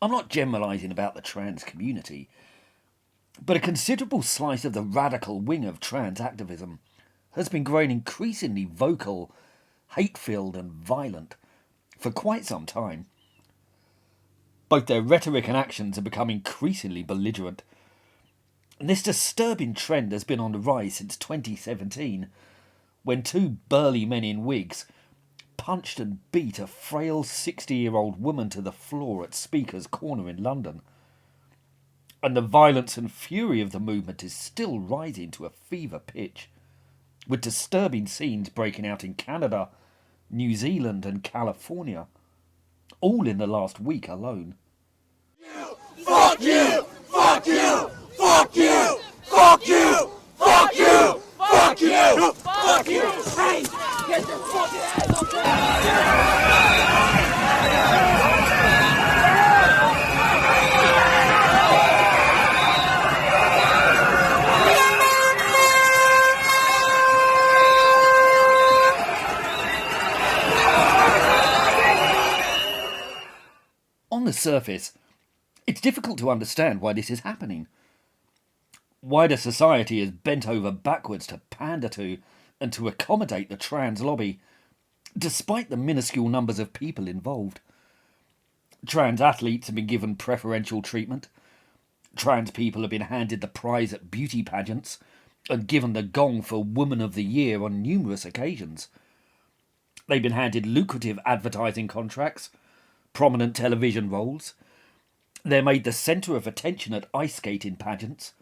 I'm not generalising about the trans community, but a considerable slice of the radical wing of trans activism has been growing increasingly vocal, hate-filled and violent for quite some time. Both their rhetoric and actions have become increasingly belligerent. And this disturbing trend has been on the rise since 2017, when two burly men in wigs punched and beat a frail 60-year-old woman to the floor at Speaker's Corner in London. And the violence and fury of the movement is still rising to a fever pitch, with disturbing scenes breaking out in Canada, New Zealand and California, all in the last week alone. Fuck you! Fuck you! Fuck you! Fuck you! Fuck you! Fuck you! Fuck you! Hey! Get your fucking ass up there! On the surface, it's difficult to understand why this is happening. Wider society is bent over backwards to pander to and to accommodate the trans lobby, despite the minuscule numbers of people involved. Trans athletes have been given preferential treatment. Trans people have been handed the prize at beauty pageants and given the gong for Woman of the Year on numerous occasions. They've been handed lucrative advertising contracts, prominent television roles. They're made the centre of attention at ice skating pageants.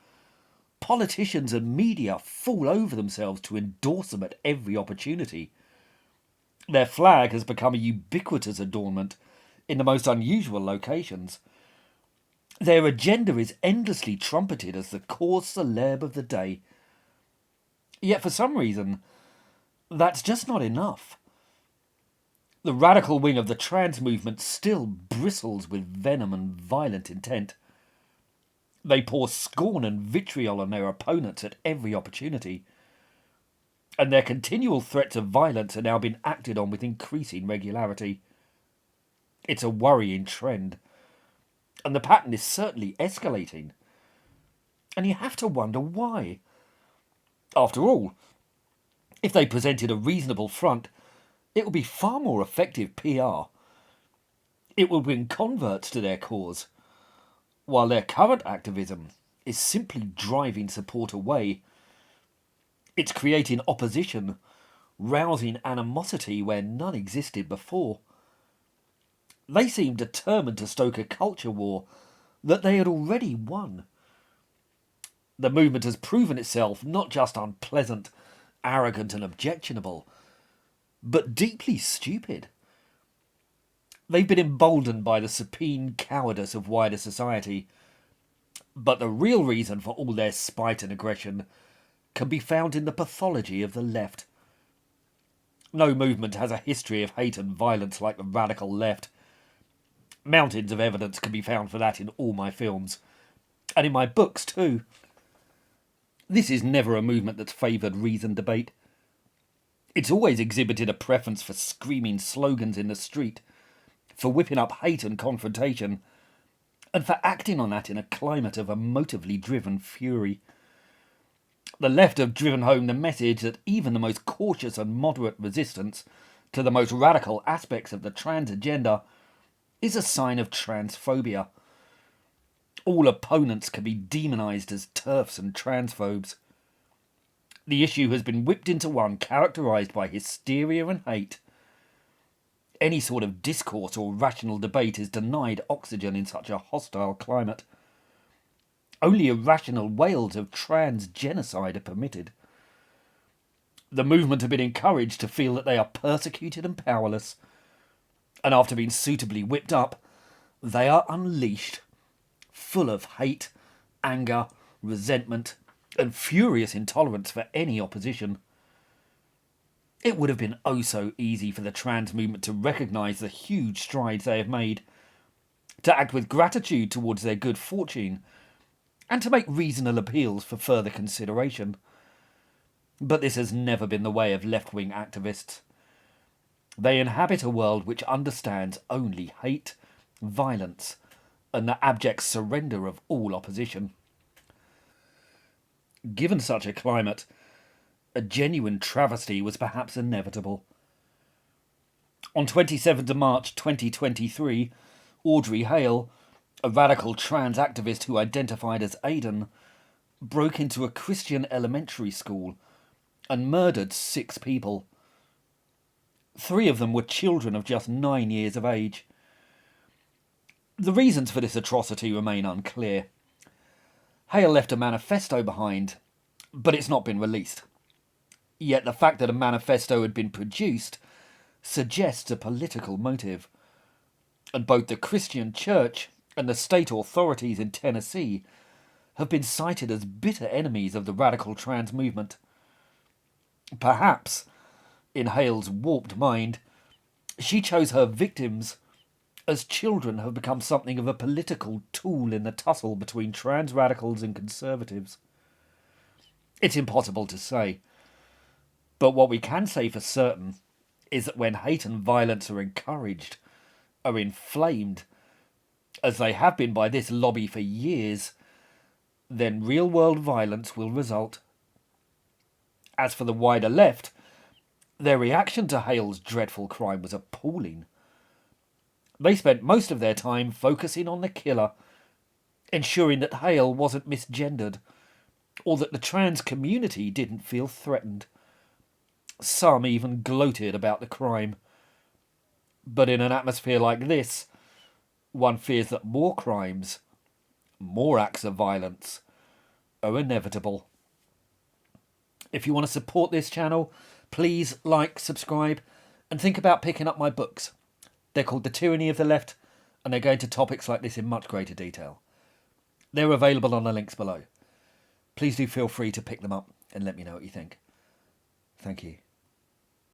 Politicians and media fall over themselves to endorse them at every opportunity. Their flag has become a ubiquitous adornment in the most unusual locations. Their agenda is endlessly trumpeted as the cause célèbre of the day. Yet for some reason, that's just not enough. The radical wing of the trans movement still bristles with venom and violent intent. They pour scorn and vitriol on their opponents at every opportunity. And their continual threats of violence are now being acted on with increasing regularity. It's a worrying trend. And the pattern is certainly escalating. And you have to wonder why. After all, if they presented a reasonable front, it would be far more effective PR. It would bring converts to their cause, while their current activism is simply driving support away. It's creating opposition, rousing animosity where none existed before. They seem determined to stoke a culture war that they had already won. The movement has proven itself not just unpleasant, arrogant and objectionable, but deeply stupid. They've been emboldened by the supine cowardice of wider society, but the real reason for all their spite and aggression can be found in the pathology of the left. No movement has a history of hate and violence like the radical left. Mountains of evidence can be found for that in all my films, and in my books too. This is never a movement that's favoured reasoned debate. It's always exhibited a preference for screaming slogans in the street, for whipping up hate and confrontation, and for acting on that in a climate of emotively driven fury. The left have driven home the message that even the most cautious and moderate resistance to the most radical aspects of the trans agenda is a sign of transphobia. All opponents can be demonised as TERFs and transphobes. The issue has been whipped into one characterised by hysteria and hate. Any sort of discourse or rational debate is denied oxygen in such a hostile climate. Only irrational wails of trans genocide are permitted. The movement have been encouraged to feel that they are persecuted and powerless, and after being suitably whipped up, they are unleashed, full of hate, anger, resentment, and furious intolerance for any opposition. It would have been oh so easy for the trans movement to recognise the huge strides they have made, to act with gratitude towards their good fortune, and to make reasonable appeals for further consideration. But this has never been the way of left-wing activists. They inhabit a world which understands only hate, violence, and the abject surrender of all opposition. Given such a climate, a genuine travesty was perhaps inevitable. On 27th of March 2023, Audrey Hale, a radical trans activist who identified as Aidan, broke into a Christian elementary school and murdered 6 people. 3 of them were children of just 9 years of age. The reasons for this atrocity remain unclear. Hale left a manifesto behind, but it's not been released. Yet the fact that a manifesto had been produced suggests a political motive, and both the Christian Church and the state authorities in Tennessee have been cited as bitter enemies of the radical trans movement. Perhaps, in Hale's warped mind, she chose her victims as children have become something of a political tool in the tussle between trans radicals and conservatives. It's impossible to say, but what we can say for certain is that when hate and violence are encouraged, are inflamed, as they have been by this lobby for years, then real-world violence will result. As for the wider left, their reaction to Hale's dreadful crime was appalling. They spent most of their time focusing on the killer, ensuring that Hale wasn't misgendered, or that the trans community didn't feel threatened. Some even gloated about the crime. But in an atmosphere like this, one fears that more crimes, more acts of violence, are inevitable. If you want to support this channel, please like, subscribe, and think about picking up my books. They're called The Tyranny of the Left, and they go into topics like this in much greater detail. They're available on the links below. Please do feel free to pick them up and let me know what you think. Thank you.